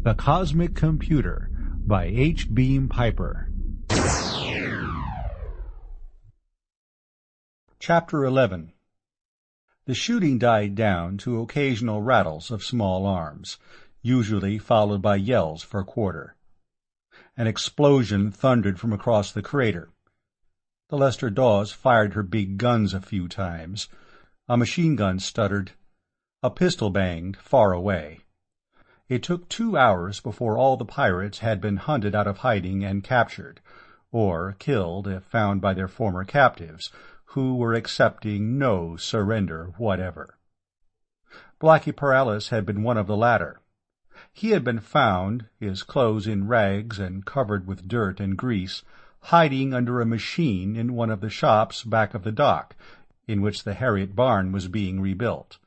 The Cosmic Computer by H. BeamPiper. Chapter 11. The shooting died down to occasional rattles of small arms, usually followed by yells for quarter. An explosion thundered from across the crater. The Lester Dawes fired her big guns a few times. A machine gun stuttered. A pistol banged far away. It took 2 hours before all the pirates had been hunted out of hiding and captured, or killed if found by their former captives, who were accepting no surrender whatever. Blackie Paralis had been one of the latter. He had been found, his clothes in rags and covered with dirt and grease, hiding under a machine in one of the shops back of the dock, in which the Harriet barn was being rebuilt.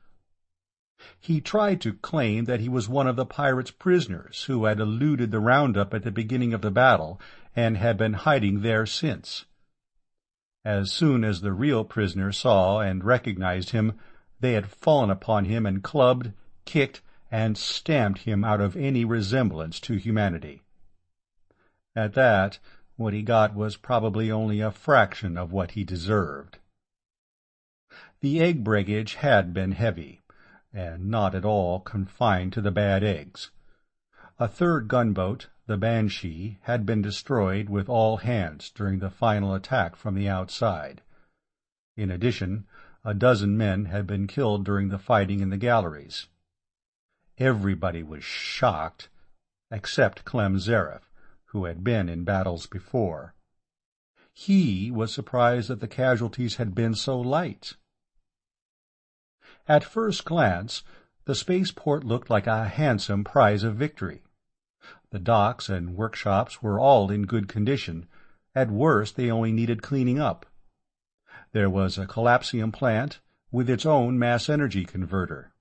He tried to claim that he was one of the pirates' prisoners who had eluded the roundup at the beginning of the battle and had been hiding there since. As soon as the real prisoner saw and recognized him, they had fallen upon him and clubbed, kicked, and stamped him out of any resemblance to humanity. At that, what he got was probably only a fraction of what he deserved. The egg breakage had been heavy, and not at all confined to the bad eggs. A third gunboat, the Banshee, had been destroyed with all hands during the final attack from the outside. In addition, 12 men had been killed during the fighting in the galleries. Everybody was shocked, except Clem Zareth, who had been in battles before. He was surprised that the casualties had been so light. At first glance, the spaceport looked like a handsome prize of victory. The docks and workshops were all in good condition. At worst, they only needed cleaning up. There was a collapsium plant with its own mass energy converter.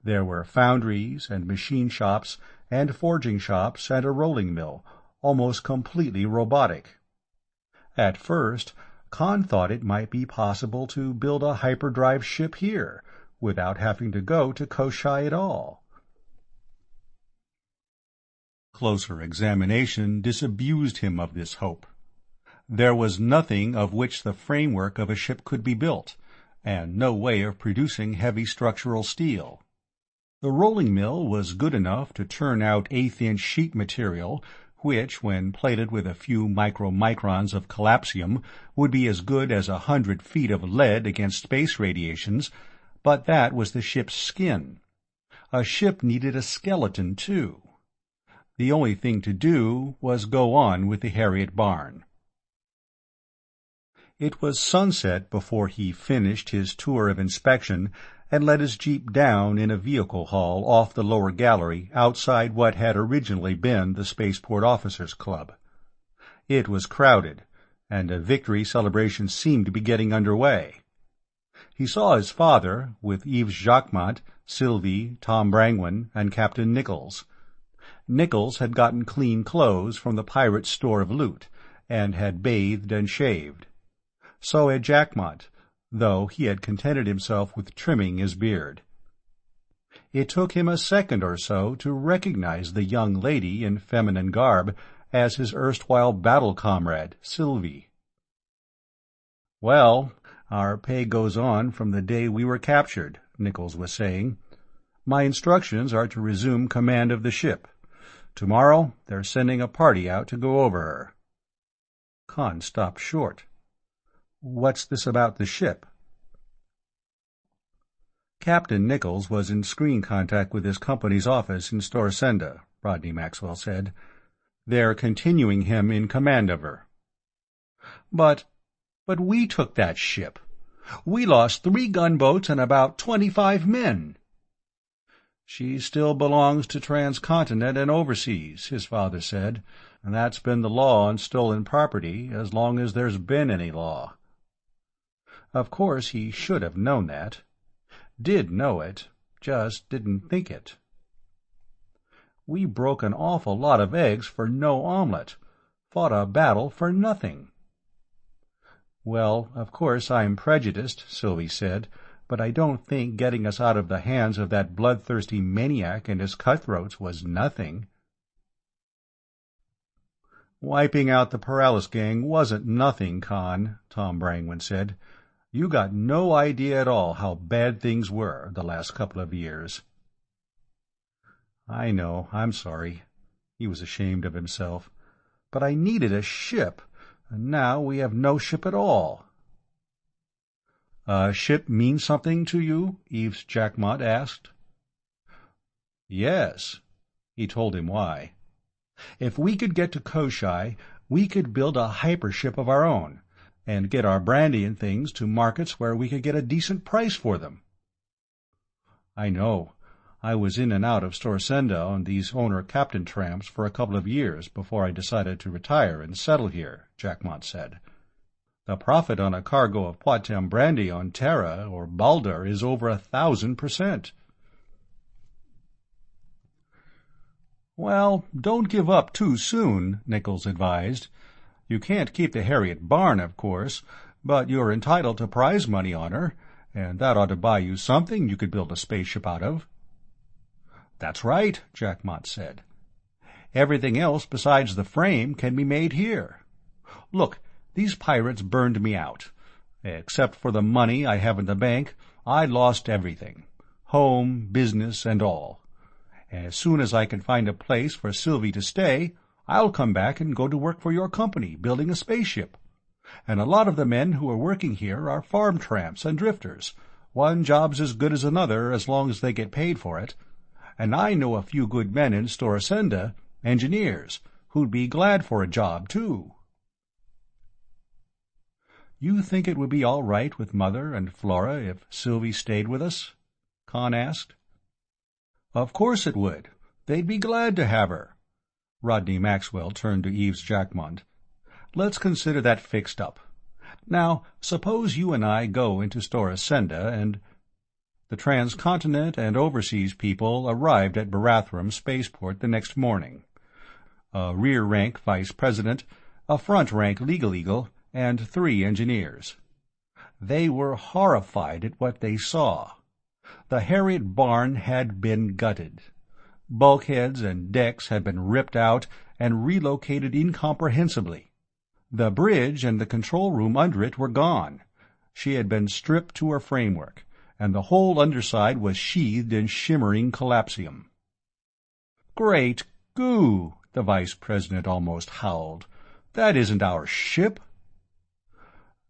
There were foundries and machine shops and forging shops and a rolling mill, almost completely robotic. At first, Khan thought it might be possible to build a hyperdrive ship here, without having to go to Koshai at all. Closer examination disabused him of this hope. There was nothing of which the framework of a ship could be built, and no way of producing heavy structural steel. The rolling mill was good enough to turn out 1/8-inch sheet material, which, when plated with a few micromicrons of collapsium, would be as good as 100 feet of lead against space radiations, but that was the ship's skin. A ship needed a skeleton, too. The only thing to do was go on with the Harriet barn. It was sunset before he finished his tour of inspection and let his jeep down in a vehicle hall off the lower gallery outside what had originally been the Spaceport Officers' Club. It was crowded, and a victory celebration seemed to be getting under way. He saw his father, with Yves Jacquemont, Sylvie, Tom Brangwyn, and Captain Nichols. Nichols had gotten clean clothes from the pirates' store of loot, and had bathed and shaved. So had Jacquemont, though he had contented himself with trimming his beard. It took him a second or so to recognize the young lady in feminine garb as his erstwhile battle comrade, Sylvie. "Well, our pay goes on from the day we were captured," Nichols was saying. "My instructions are to resume command of the ship. Tomorrow they're sending a party out to go over her." Khan stopped short. "What's this about the ship?" "Captain Nichols was in screen contact with his company's office in Storsenda," Rodney Maxwell said. "They're continuing him in command of her." But we took that ship. We lost 3 gunboats and about 25 men." "She still belongs to Transcontinent and overseas," his father said, "and that's been the law on stolen property as long as there's been any law." Of course he should have known that. Did know it, just didn't think it. "We broke an awful lot of eggs for no omelet, fought a battle for nothing." "Well, of course I'm prejudiced," Sylvie said, "but I don't think getting us out of the hands of that bloodthirsty maniac and his cutthroats was nothing." "Wiping out the Paralis gang wasn't nothing, Con," Tom Brangwen said. "You got no idea at all how bad things were the last couple of years." "I know, I'm sorry." He was ashamed of himself. "But I needed a ship, and now we have no ship at all." "A ship means something to you?" Eves Jackmont asked. "Yes." He told him why. "If we could get to Koshai, we could build a hypership of our own, and get our brandy and things to markets where we could get a decent price for them." "I know. I was in and out of Storsenda on these owner-captain tramps for a couple of years before I decided to retire and settle here," Jackmont said. "The profit on a cargo of Poitem brandy on Terra or Baldur is over 1,000%. "Well, don't give up too soon," Nichols advised. "You can't keep the Harriet Barn, of course, but you're entitled to prize money on her, and that ought to buy you something you could build a spaceship out of." "That's right," Jackmont said. "Everything else besides the frame can be made here. Look, these pirates burned me out. Except for the money I have in the bank, I lost everything. Home, business, and all. As soon as I can find a place for Sylvie to stay, I'll come back and go to work for your company, building a spaceship. And a lot of the men who are working here are farm tramps and drifters. One job's as good as another as long as they get paid for it. And I know a few good men in Storsenda, engineers, who'd be glad for a job, too." "You think it would be all right with Mother and Flora if Sylvie stayed with us?" Con asked. "Of course it would. They'd be glad to have her." Rodney Maxwell turned to Eves Jackmont. "Let's consider that fixed up. Now, suppose you and I go into Storsenda and—" The transcontinent and overseas people arrived at Barathrum spaceport the next morning. A rear-rank vice president, a front-rank legal eagle, and 3 engineers. They were horrified at what they saw. The Harriet Barn had been gutted. Bulkheads and decks had been ripped out and relocated incomprehensibly. The bridge and the control room under it were gone. She had been stripped to her framework, and the whole underside was sheathed in shimmering collapsium. "Great goo!" the vice president almost howled. "That isn't our ship."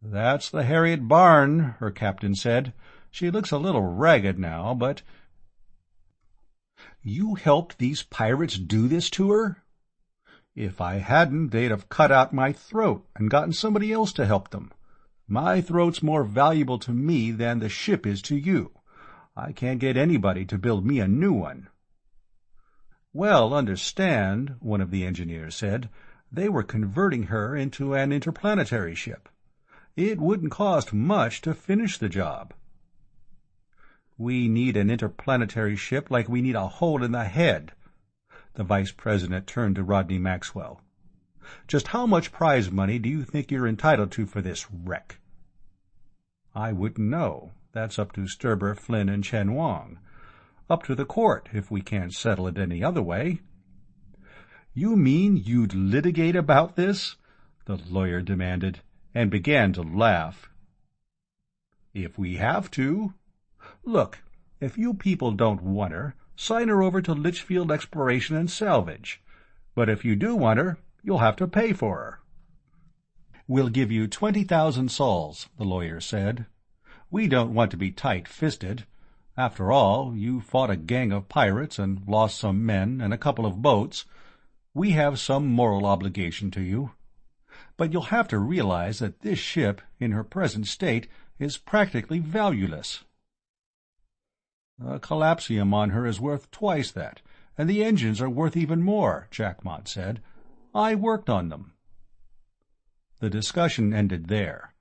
"That's the Harriet Barn," her captain said. "She looks a little ragged now, but—" "You helped these pirates do this to her?" "If I hadn't, they'd have cut out my throat and gotten somebody else to help them. My throat's more valuable to me than the ship is to you. I can't get anybody to build me a new one." "Well, understand," one of the engineers said, "they were converting her into an interplanetary ship. It wouldn't cost much to finish the job." "We need an interplanetary ship like we need a hole in the head." The vice president turned to Rodney Maxwell. "Just how much prize money do you think you're entitled to for this wreck?" "I wouldn't know. That's up to Sturber, Flynn, and Chen Wang. Up to the court, if we can't settle it any other way." "You mean you'd litigate about this?" the lawyer demanded, and began to laugh. "If we have to. Look, if you people don't want her, sign her over to Litchfield Exploration and Salvage. But if you do want her, you'll have to pay for her." "We'll give you 20,000 sols," the lawyer said. "We don't want to be tight-fisted. After all, you fought a gang of pirates and lost some men and a couple of boats. We have some moral obligation to you. But you'll have to realize that this ship, in her present state, is practically valueless." "A collapsium on her is worth twice that, and the engines are worth even more," Jackmont said. "I worked on them." The discussion ended there.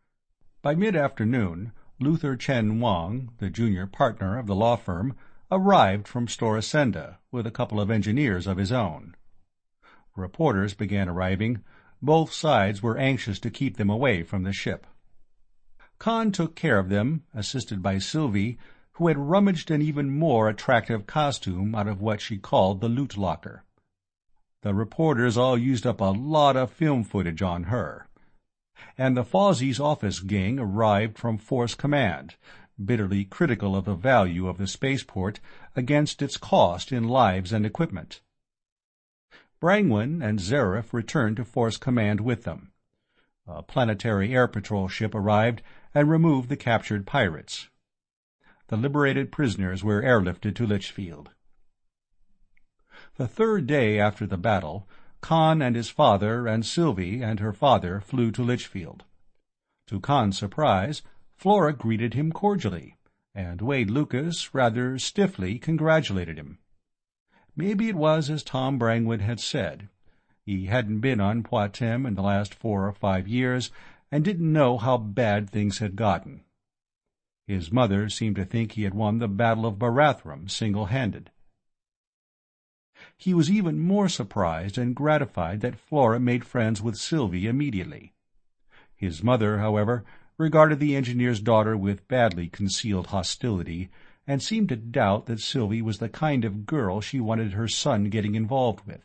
By mid-afternoon, Luther Chen Wang, the junior partner of the law firm, arrived from Storsenda with a couple of engineers of his own. Reporters began arriving. Both sides were anxious to keep them away from the ship. Khan took care of them, assisted by Sylvie, who had rummaged an even more attractive costume out of what she called the loot locker. The reporters all used up a lot of film footage on her. And the Fozzie's office gang arrived from Force Command, bitterly critical of the value of the spaceport against its cost in lives and equipment. Brangwyn and Zareth returned to Force Command with them. A planetary air patrol ship arrived and removed the captured pirates. The liberated prisoners were airlifted to Litchfield. The third day after the battle, Khan and his father and Sylvie and her father flew to Litchfield. To Khan's surprise, Flora greeted him cordially, and Wade Lucas rather stiffly congratulated him. Maybe it was as Tom Brangwyn had said. He hadn't been on Poitem in the last 4 or 5 years, and didn't know how bad things had gotten. His mother seemed to think he had won the Battle of Barathrum single-handed. He was even more surprised and gratified that Flora made friends with Sylvie immediately. His mother, however, regarded the engineer's daughter with badly concealed hostility, and seemed to doubt that Sylvie was the kind of girl she wanted her son getting involved with.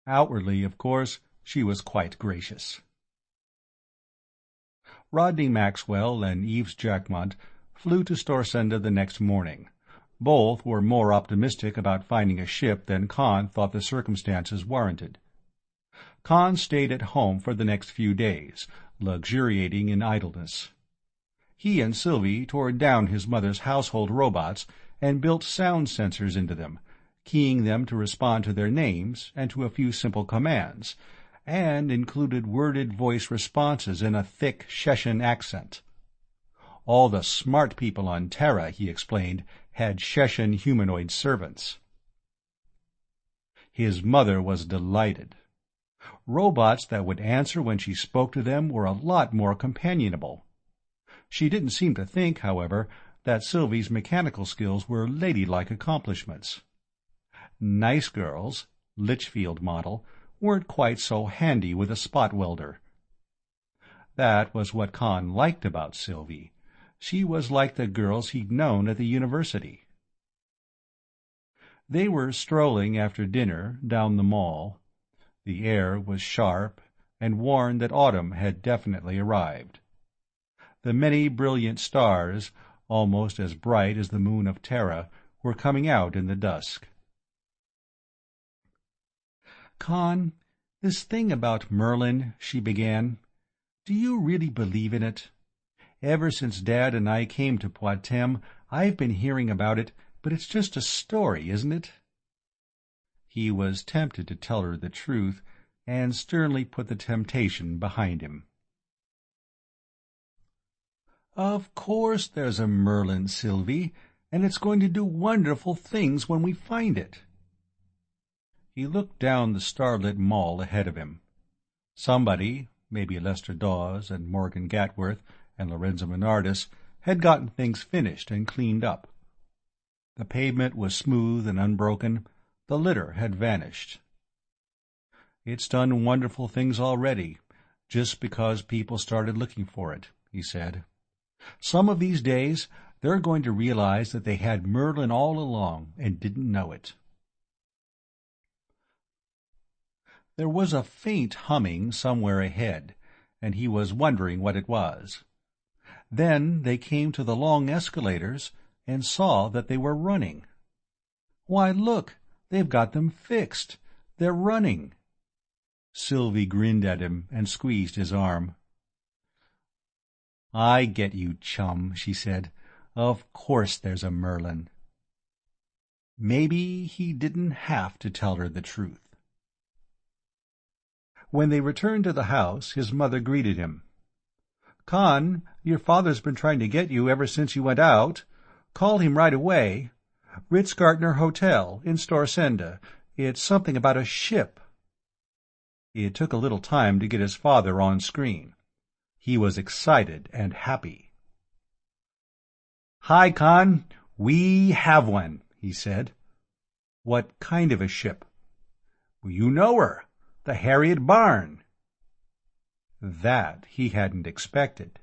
Outwardly, of course, she was quite gracious. Rodney Maxwell and Eves Jackmont flew to Storsenda the next morning. Both were more optimistic about finding a ship than Khan thought the circumstances warranted. Khan stayed at home for the next few days, luxuriating in idleness. He and Sylvie tore down his mother's household robots and built sound sensors into them, keying them to respond to their names and to a few simple commands, and included worded voice responses in a thick Sheshan accent. All the smart people on Terra, he explained, had Sheshan humanoid servants. His mother was delighted. Robots that would answer when she spoke to them were a lot more companionable. She didn't seem to think, however, that Sylvie's mechanical skills were ladylike accomplishments. Nice girls, Litchfield model, weren't quite so handy with a spot welder. That was what Khan liked about Sylvie. She was like the girls he'd known at the university. They were strolling after dinner down the mall. The air was sharp and warned that autumn had definitely arrived. The many brilliant stars, almost as bright as the moon of Terra, were coming out in the dusk. "Khan, this thing about Merlin," she began, "do you really believe in it? Ever since Dad and I came to Poitem, I've been hearing about it, but it's just a story, isn't it?" He was tempted to tell her the truth, and sternly put the temptation behind him. "Of course there's a Merlin, Sylvie, and it's going to do wonderful things when we find it." He looked down the starlit mall ahead of him. Somebody, maybe Lester Dawes and Morgan Gatworth and Lorenzo Menardis, had gotten things finished and cleaned up. The pavement was smooth and unbroken. The litter had vanished. "It's done wonderful things already, just because people started looking for it," he said. "Some of these days they're going to realize that they had Merlin all along and didn't know it." There was a faint humming somewhere ahead, and he was wondering what it was. Then they came to the long escalators and saw that they were running. "Why, look, they've got them fixed. They're running." Sylvie grinned at him and squeezed his arm. "I get you, chum," she said. "Of course there's a Merlin." Maybe he didn't have to tell her the truth. When they returned to the house, his mother greeted him. "Khan, your father's been trying to get you ever since you went out. Call him right away. Ritz-Gardner Hotel, in Storsenda. It's something about a ship." It took a little time to get his father on screen. He was excited and happy. "Hi, Khan. We have one," he said. "What kind of a ship?" "You know her. The Harriet Barn." That he hadn't expected.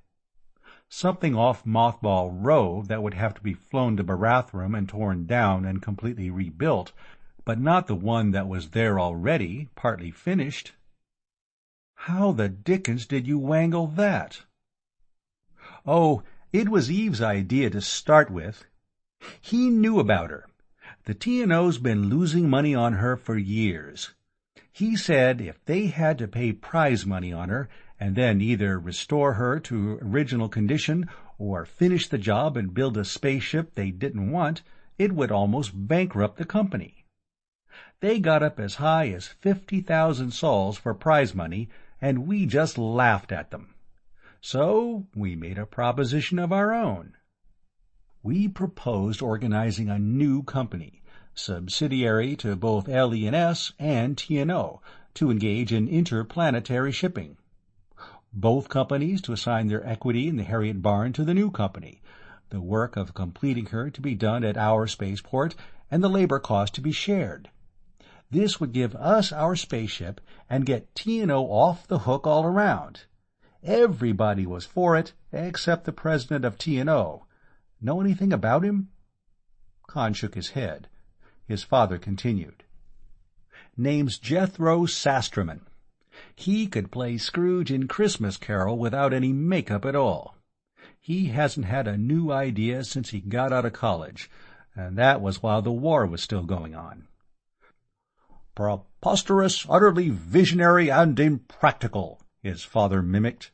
Something off Mothball Row that would have to be flown to Barathrum and torn down and completely rebuilt but not the one that was there already, partly finished. How the dickens did you wangle that? Oh, it was Eve's idea to start with. He knew about her. The T&O's been losing money on her for years. He said if they had to pay prize money on her and then either restore her to original condition or finish the job and build a spaceship they didn't want, it would almost bankrupt the company. They got up as high as 50,000 sols for prize money, and we just laughed at them. So we made a proposition of our own. We proposed organizing a new company, subsidiary to both LE&S and T&O, to engage in interplanetary shipping. Both companies to assign their equity in the Harriet Barn to the new company, the work of completing her to be done at our spaceport, and the labor cost to be shared. This would give us our spaceship and get T&O off the hook all around. Everybody was for it, except the president of T&O. Know anything about him? Khan shook his head. His father continued. Name's Jethro Sasterman. He could play Scrooge in Christmas Carol without any makeup at all. He hasn't had a new idea since he got out of college, and that was while the war was still going on. Preposterous, utterly visionary, and impractical, his father mimicked.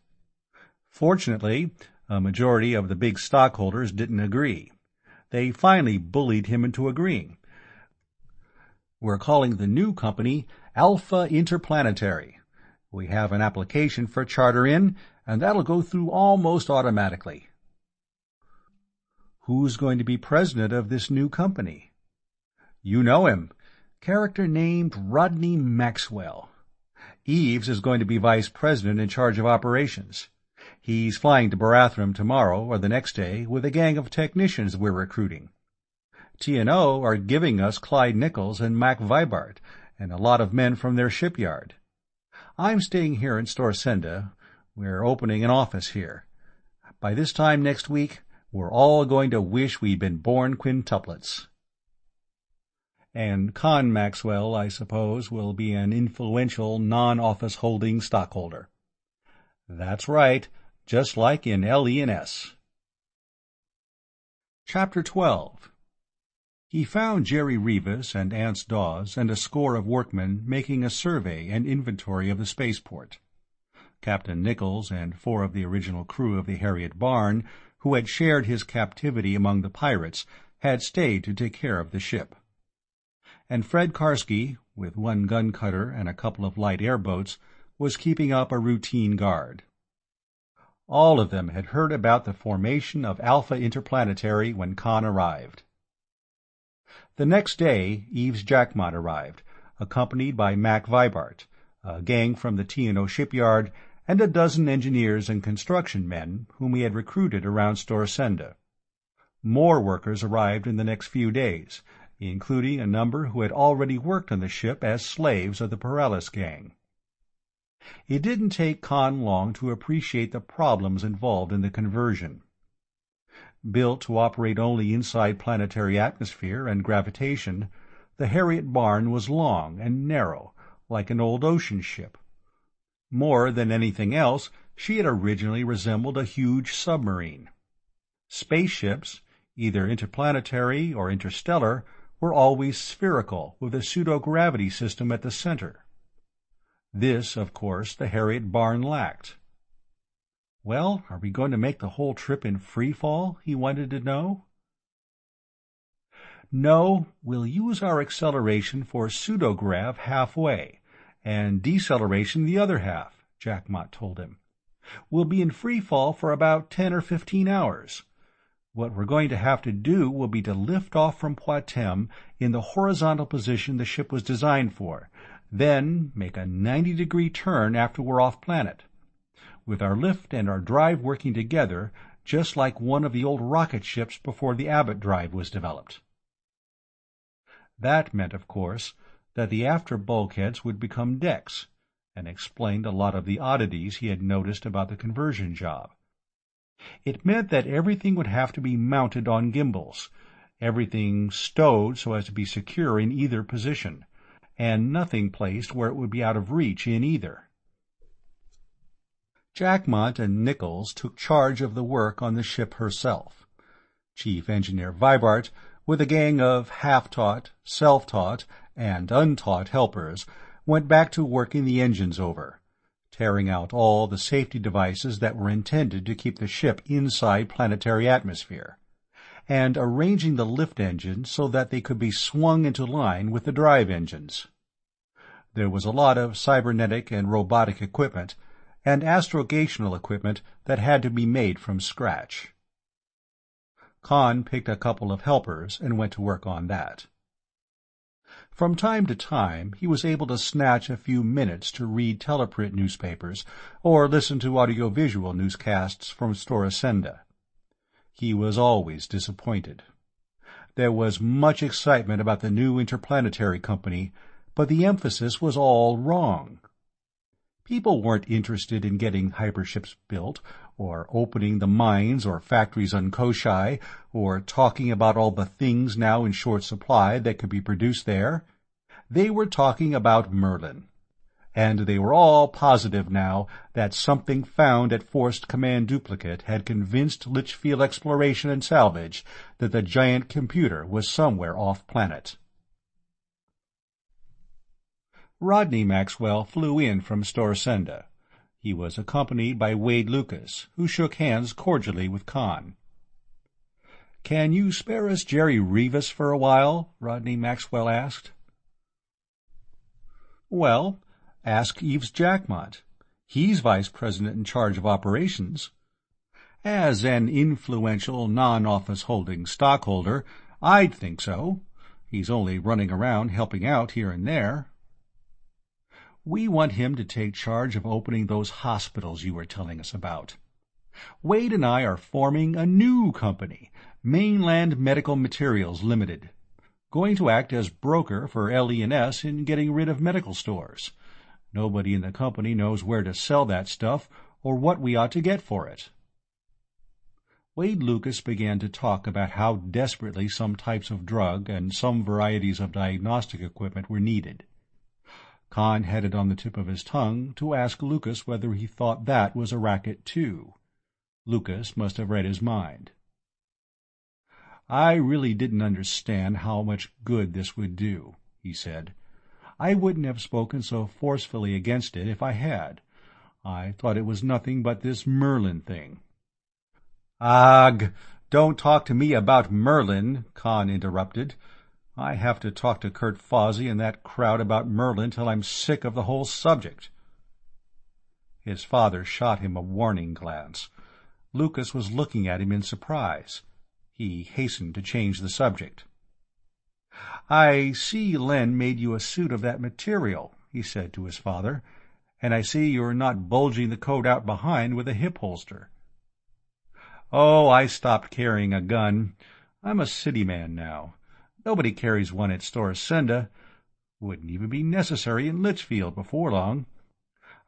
Fortunately, a majority of the big stockholders didn't agree. They finally bullied him into agreeing. We're calling the new company Alpha Interplanetary. We have an application for charter in, and that'll go through almost automatically. Who's going to be president of this new company? You know him. Character named Rodney Maxwell. Eves is going to be vice president in charge of operations. He's flying to Barathrum tomorrow or the next day with a gang of technicians we're recruiting. T&O are giving us Clyde Nichols and Mac Vibart, and a lot of men from their shipyard. I'm staying here in Storsenda. We're opening an office here. By this time next week, we're all going to wish we'd been born quintuplets. And Con Maxwell, I suppose, will be an influential non-office-holding stockholder. That's right, just like in LE&S. Chapter 12. He found Jerry Rivas and Ance Dawes and a score of workmen making a survey and inventory of the spaceport. Captain Nichols and 4 of the original crew of the Harriet Barn, who had shared his captivity among the pirates, had stayed to take care of the ship. And Fred Karski, with 1 gun cutter and a couple of light airboats, was keeping up a routine guard. All of them had heard about the formation of Alpha Interplanetary when Khan arrived. The next day, Eves Jackmott arrived, accompanied by Mac Vibart, a gang from the T&O shipyard, and a dozen engineers and construction men whom he had recruited around Storsenda. More workers arrived in the next few days, including a number who had already worked on the ship as slaves of the Paralis gang. It didn't take Khan long to appreciate the problems involved in the conversion. Built to operate only inside planetary atmosphere and gravitation, the Harriet Barn was long and narrow, like an old ocean ship. More than anything else, she had originally resembled a huge submarine. Spaceships, either interplanetary or interstellar, were always spherical, with a pseudo-gravity system at the center. This, of course, the Harriet Barn lacked. Well, are we going to make the whole trip in free fall? He wanted to know. No, we'll use our acceleration for pseudograv halfway, and deceleration the other half, Jackmott told him. We'll be in free fall for about 10 or 15 hours. What we're going to have to do will be to lift off from Poitem in the horizontal position the ship was designed for, then make a 90-degree turn after we're off planet, with our lift and our drive working together, just like one of the old rocket ships before the Abbott drive was developed. That meant, of course, that the after bulkheads would become decks, and explained a lot of the oddities he had noticed about the conversion job. It meant that everything would have to be mounted on gimbals, everything stowed so as to be secure in either position, and nothing placed where it would be out of reach in either. Jackmont and Nichols took charge of the work on the ship herself. Chief Engineer Vibart, with a gang of half-taught, self-taught, and untaught helpers, went back to working the engines over, tearing out all the safety devices that were intended to keep the ship inside planetary atmosphere, and arranging the lift engines so that they could be swung into line with the drive engines. There was a lot of cybernetic and robotic equipment, and astrogational equipment that had to be made from scratch. Khan picked a couple of helpers and went to work on that. From time to time he was able to snatch a few minutes to read teleprint newspapers or listen to audiovisual newscasts from Storasenda. He was always disappointed. There was much excitement about the new interplanetary company, but the emphasis was all wrong. People weren't interested in getting hyperships built, or opening the mines or factories on Koshai, or talking about all the things now in short supply that could be produced there. They were talking about Merlin. And they were all positive now that something found at Forced Command Duplicate had convinced Litchfield Exploration and Salvage that the giant computer was somewhere off-planet. Rodney Maxwell flew in from Storsenda. He was accompanied by Wade Lucas, who shook hands cordially with Khan. "Can you spare us Jerry Rivas for a while?" Rodney Maxwell asked. "Well, ask Yves Jackmont. He's vice president in charge of operations. As an influential non-office holding stockholder, I'd think so. He's only running around helping out here and there." "We want him to take charge of opening those hospitals you were telling us about. Wade and I are forming a new company, Mainland Medical Materials Limited, going to act as broker for LE&S in getting rid of medical stores. Nobody in the company knows where to sell that stuff or what we ought to get for it." Wade Lucas began to talk about how desperately some types of drug and some varieties of diagnostic equipment were needed. Khan had it on the tip of his tongue to ask Lucas whether he thought that was a racket too. Lucas must have read his mind. "I really didn't understand how much good this would do," he said. "I wouldn't have spoken so forcefully against it if I had. I thought it was nothing but this Merlin thing." "Ugh! Don't talk to me about Merlin," Khan interrupted. "I have to talk to Kurt Fawsey and that crowd about Merlin till I'm sick of the whole subject." His father shot him a warning glance. Lucas was looking at him in surprise. He hastened to change the subject. "I see Len made you a suit of that material," he said to his father, "and I see you're not bulging the coat out behind with a hip holster." "Oh, I stopped carrying a gun. I'm a city man now. Nobody carries one at Storsenda. Wouldn't even be necessary in Litchfield before long.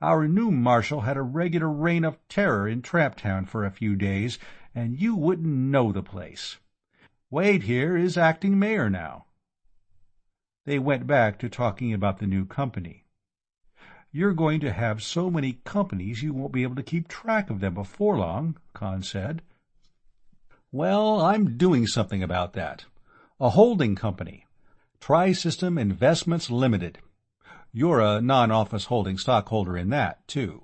Our new marshal had a regular reign of terror in Traptown for a few days, and you wouldn't know the place. Wade here is acting mayor now." They went back to talking about the new company. "You're going to have so many companies you won't be able to keep track of them before long," Khan said. "Well, I'm doing something about that. A holding company, Tri-System Investments Limited. You're a non-office holding stockholder in that, too."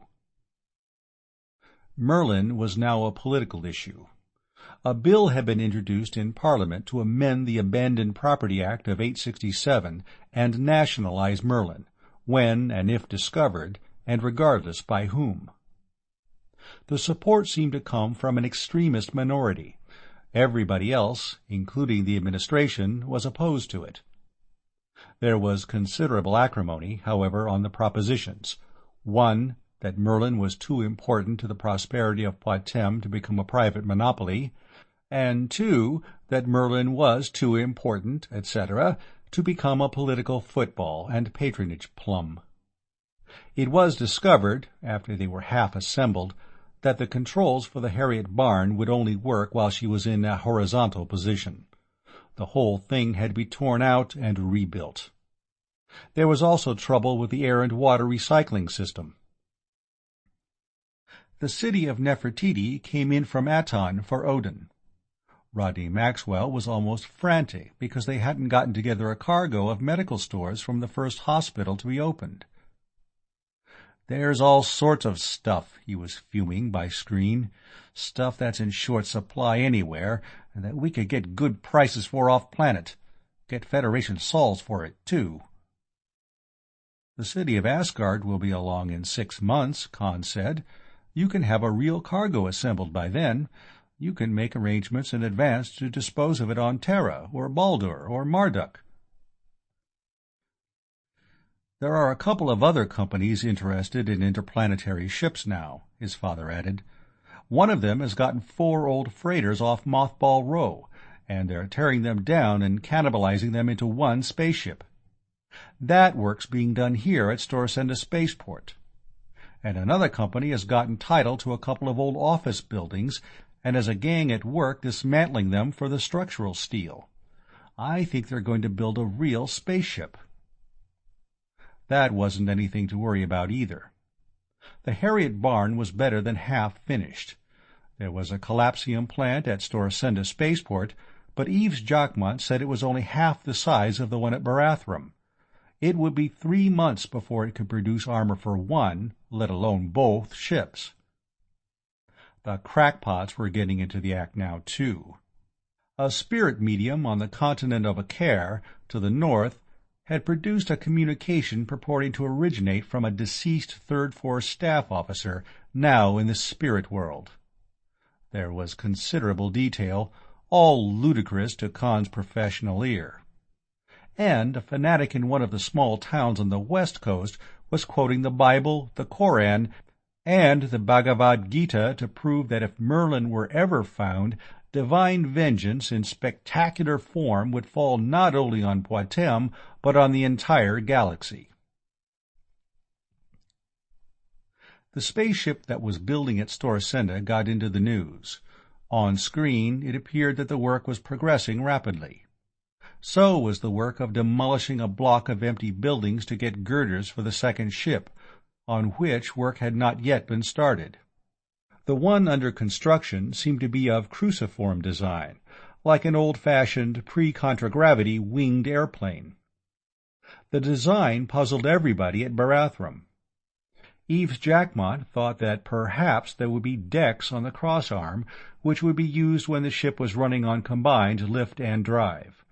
Merlin was now a political issue. A bill had been introduced in Parliament to amend the Abandoned Property Act of 867 and nationalize Merlin, when and if discovered, and regardless by whom. The support seemed to come from an extremist minority. Everybody else, including the administration, was opposed to it. There was considerable acrimony, however, on the propositions. One, that Merlin was too important to the prosperity of Poitem to become a private monopoly, and two, that Merlin was too important, etc., to become a political football and patronage plum. It was discovered, after they were half assembled, that the controls for the Harriet barn would only work while she was in a horizontal position. The whole thing had to be torn out and rebuilt. There was also trouble with the air and water recycling system. The city of Nefertiti came in from Aton for Odin. Rodney Maxwell was almost frantic because they hadn't gotten together a cargo of medical stores from the first hospital to be opened. "There's all sorts of stuff," he was fuming by screen. "Stuff that's in short supply anywhere, and that we could get good prices for off-planet. Get Federation sols for it, too." "The city of Asgard will be along in 6 months," Khan said. "You can have a real cargo assembled by then. You can make arrangements in advance to dispose of it on Terra, or Baldur, or Marduk." "There are a couple of other companies interested in interplanetary ships now," his father added. "One of them has gotten 4 old freighters off Mothball Row, and they're tearing them down and cannibalizing them into one spaceship. That work's being done here at Storsenda Spaceport. And another company has gotten title to a couple of old office buildings and has a gang at work dismantling them for the structural steel. I think they're going to build a real spaceship." That wasn't anything to worry about either. The Harriet barn was better than half finished. There was a collapsium plant at Storsenda Spaceport, but Eves Jacquemont said it was only half the size of the one at Barathrum. It would be 3 months before it could produce armor for one, let alone both, ships. The crackpots were getting into the act now, too. A spirit medium on the continent of Akar, to the north, had produced a communication purporting to originate from a deceased Third Force staff officer now in the spirit world. There was considerable detail, all ludicrous to Khan's professional ear. And a fanatic in one of the small towns on the west coast was quoting the Bible, the Koran, and the Bhagavad Gita to prove that if Merlin were ever found, divine vengeance in spectacular form would fall not only on Poitem, but on the entire galaxy. The spaceship that was building at Storsenda got into the news. On screen, it appeared that the work was progressing rapidly. So was the work of demolishing a block of empty buildings to get girders for the second ship, on which work had not yet been started. The one under construction seemed to be of cruciform design, like an old-fashioned pre-contragravity winged airplane. The design puzzled everybody at Barathrum. Eves Jacquemont thought that perhaps there would be decks on the cross-arm, which would be used when the ship was running on combined lift and drive.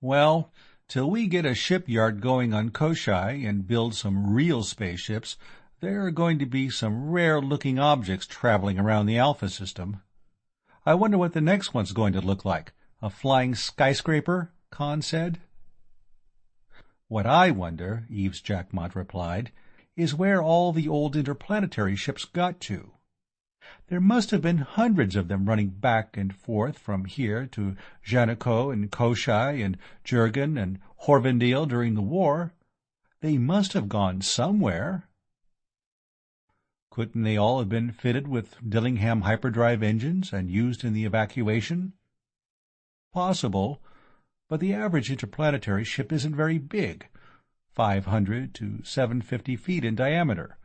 "Well, till we get a shipyard going on Koshai and build some real spaceships, there are going to be some rare-looking objects traveling around the Alpha system. I wonder what the next one's going to look like. A flying skyscraper?" Khan said. "What I wonder," Eves Jacquemont replied, "is where all the old interplanetary ships got to. There must have been hundreds of them running back and forth from here to Janico and Koshai and Jurgen and Horvendil during the war. They must have gone somewhere." "Couldn't they all have been fitted with Dillingham hyperdrive engines and used in the evacuation?" "Possible, but the average interplanetary ship isn't very big, 500 to 750 feet in diameter.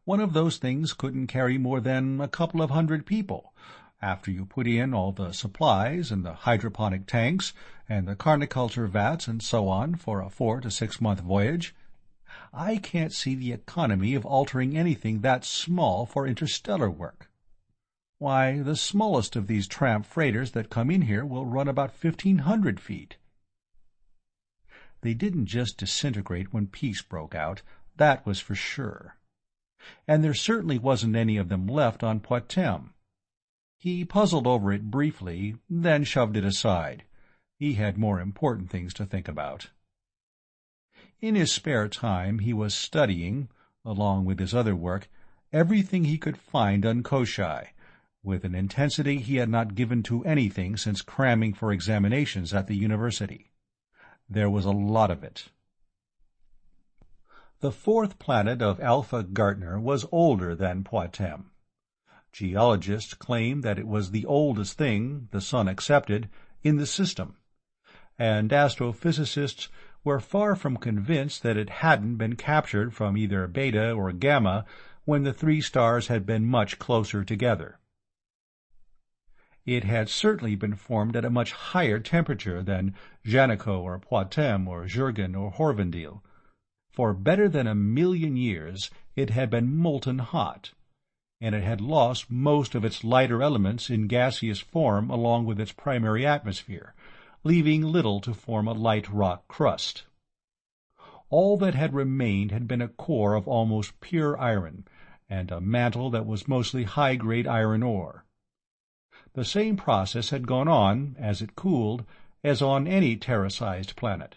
One of those things couldn't carry more than a couple of hundred people, after you put in all the supplies and the hydroponic tanks and the carniculture vats and so on for a 4 to 6 month voyage. I can't see the economy of altering anything that small for interstellar work. Why, the smallest of these tramp freighters that come in here will run about 1,500 feet. They didn't just disintegrate when peace broke out, that was for sure. And there certainly wasn't any of them left on Poitem. He puzzled over it briefly, then shoved it aside. He had more important things to think about. In his spare time he was studying, along with his other work, everything he could find on Koshai, with an intensity he had not given to anything since cramming for examinations at the university. There was a lot of it. The 4th planet of Alpha Gartner was older than Poitem. Geologists claimed that it was the oldest thing, the Sun accepted, in the system, and astrophysicists were far from convinced that it hadn't been captured from either Beta or Gamma when the three stars had been much closer together. It had certainly been formed at a much higher temperature than Janico or Poitem or Jurgen or Horvendil. For better than 1,000,000 years it had been molten hot, and it had lost most of its lighter elements in gaseous form along with its primary atmosphere, leaving little to form a light rock crust. All that had remained had been a core of almost pure iron, and a mantle that was mostly high-grade iron ore. The same process had gone on, as it cooled, as on any Terra-sized planet.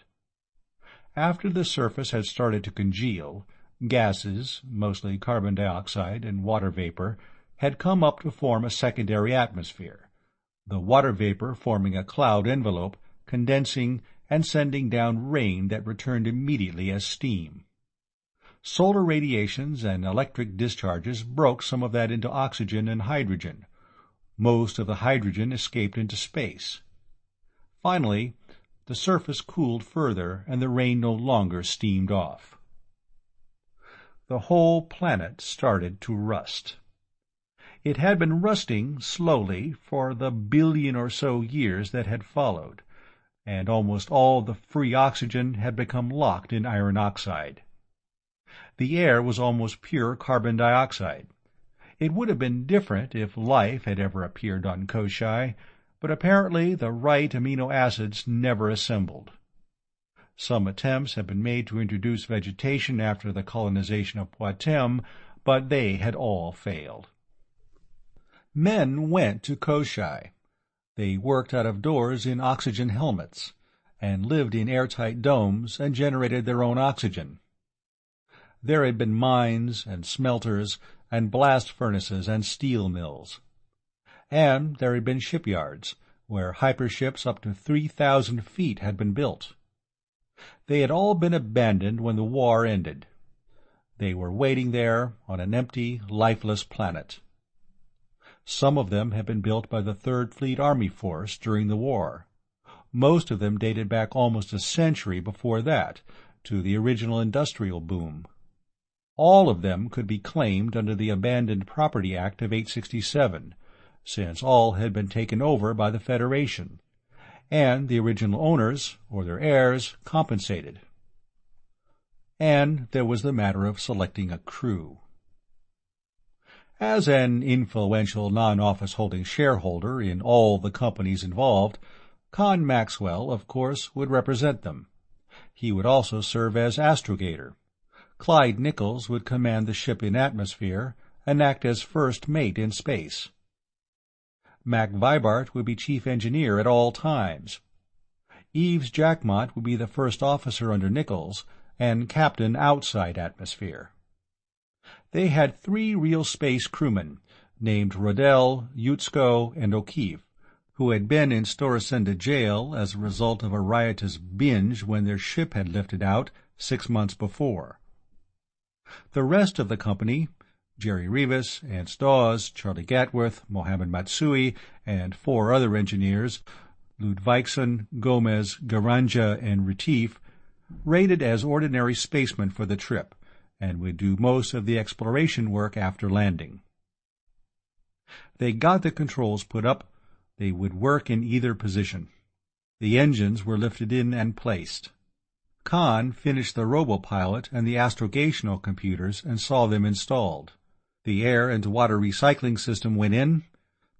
After the surface had started to congeal, gases, mostly carbon dioxide and water vapor, had come up to form a secondary atmosphere, the water vapor forming a cloud envelope, condensing and sending down rain that returned immediately as steam. Solar radiations and electric discharges broke some of that into oxygen and hydrogen. Most of the hydrogen escaped into space. Finally, the surface cooled further and the rain no longer steamed off. The whole planet started to rust. It had been rusting slowly for the 1,000,000,000 or so years that had followed, and almost all the free oxygen had become locked in iron oxide. The air was almost pure carbon dioxide. It would have been different if life had ever appeared on Koshai, but apparently the right amino acids never assembled. Some attempts had been made to introduce vegetation after the colonization of Poitem, but they had all failed. Men went to Koshai. They worked out of doors in oxygen helmets, and lived in airtight domes and generated their own oxygen. There had been mines and smelters and blast furnaces and steel mills. And there had been shipyards, where hyperships up to 3,000 feet had been built. They had all been abandoned when the war ended. They were waiting there on an empty, lifeless planet. Some of them had been built by the Third Fleet Army Force during the war. Most of them dated back almost a century before that, to the original industrial boom. All of them could be claimed under the Abandoned Property Act of 867, since all had been taken over by the Federation, and the original owners, or their heirs, compensated. And there was the matter of selecting a crew. As an influential non-office-holding shareholder in all the companies involved, Con Maxwell, of course, would represent them. He would also serve as astrogator. Clyde Nichols would command the ship in atmosphere and act as first mate in space. Mac Vibart would be chief engineer at all times. Eves Jackmont would be the first officer under Nichols and captain outside atmosphere. They had 3 real space crewmen, named Rodell, Yutsko, and O'Keefe, who had been in Storasenda jail as a result of a riotous binge when their ship had lifted out 6 months before. The rest of the company, Jerry Rivas, Ance Dawes, Charlie Gatworth, Mohammed Matsui, and 4 other engineers, Ludvigsen, Gomez, Garanja, and Retief, rated as ordinary spacemen for the trip, and would do most of the exploration work after landing. They got the controls put up. They would work in either position. The engines were lifted in and placed. Khan finished the robopilot and the astrogational computers and saw them installed. The air and water recycling system went in.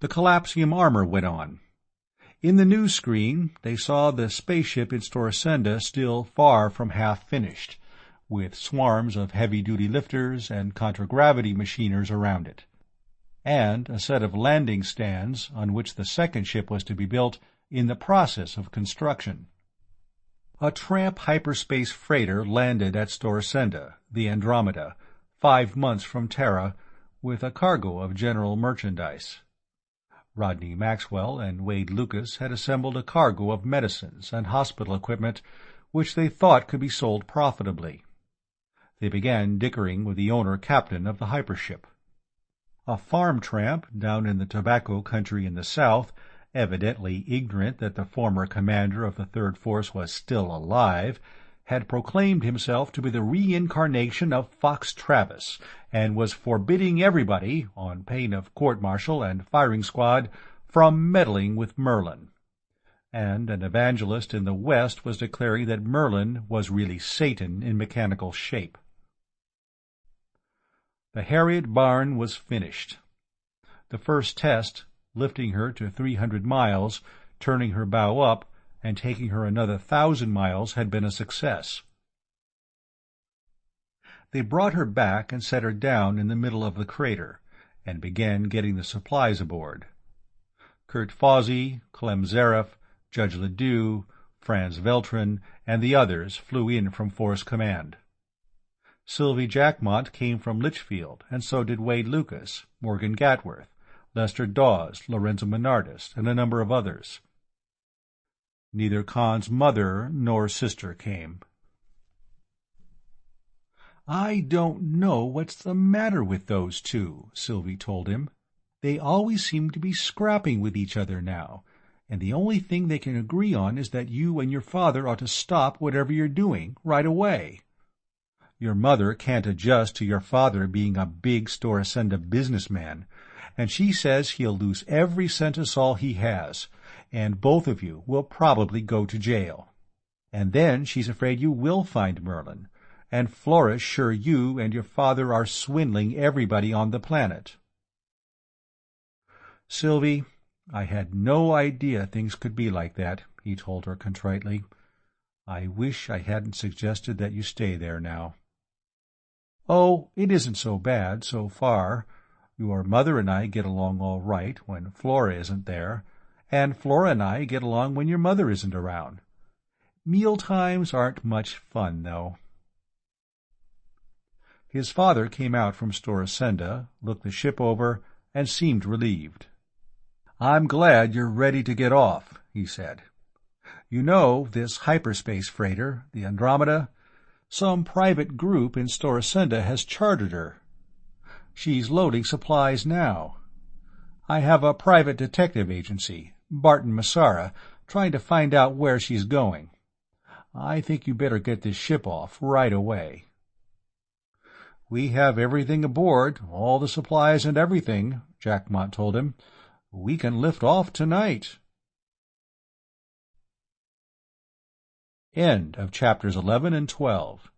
The collapsium armor went on. In the news screen, they saw the spaceship in Storasenda still far from half finished, with swarms of heavy-duty lifters and contragravity machiners around it, and a set of landing stands on which the second ship was to be built in the process of construction. A tramp hyperspace freighter landed at Storasenda, the Andromeda, 5 months from Terra, with a cargo of general merchandise. Rodney Maxwell and Wade Lucas had assembled a cargo of medicines and hospital equipment which they thought could be sold profitably. They began dickering with the owner-captain of the hypership. A farm tramp down in the tobacco country in the south, evidently ignorant that the former commander of the Third Force was still alive, had proclaimed himself to be the reincarnation of Fox Travis, and was forbidding everybody, on pain of court-martial and firing squad, from meddling with Merlin. And an evangelist in the West was declaring that Merlin was really Satan in mechanical shape. The Harriet barn was finished. The first test, lifting her to 300 miles, turning her bow up, and taking her another 1,000 miles, had been a success. They brought her back and set her down in the middle of the crater, and began getting the supplies aboard. Kurt Fawsey, Clem Zareff, Judge Ledoux, Franz Veltrin, and the others flew in from Force Command. Sylvie Jackmont came from Litchfield, and so did Wade Lucas, Morgan Gatworth, Lester Dawes, Lorenzo Menardis, and a number of others. Neither Khan's mother nor sister came. "I don't know what's the matter with those two," Sylvie told him. "They always seem to be scrapping with each other now, and the only thing they can agree on is that you and your father ought to stop whatever you're doing, right away. Your mother can't adjust to your father being a big Storacenda businessman, and she says he'll lose every centisol he has, and both of you will probably go to jail. And then she's afraid you will find Merlin, and Flora's sure you and your father are swindling everybody on the planet." "Sylvie, I had no idea things could be like that," he told her contritely. "I wish I hadn't suggested that you stay there now." "Oh, it isn't so bad, so far. Your mother and I get along all right when Flora isn't there, and Flora and I get along when your mother isn't around. Mealtimes aren't much fun, though." His father came out from Storacenda, looked the ship over, and seemed relieved. "I'm glad you're ready to get off," he said. "You know, this hyperspace freighter, the Andromeda, some private group in Storacenda has chartered her. She's loading supplies now. I have a private detective agency, Barton Massara, trying to find out where she's going. I think you better get this ship off right away." "We have everything aboard, all the supplies and everything," Jackmont told him. "We can lift off tonight." End of chapters 11 and 12.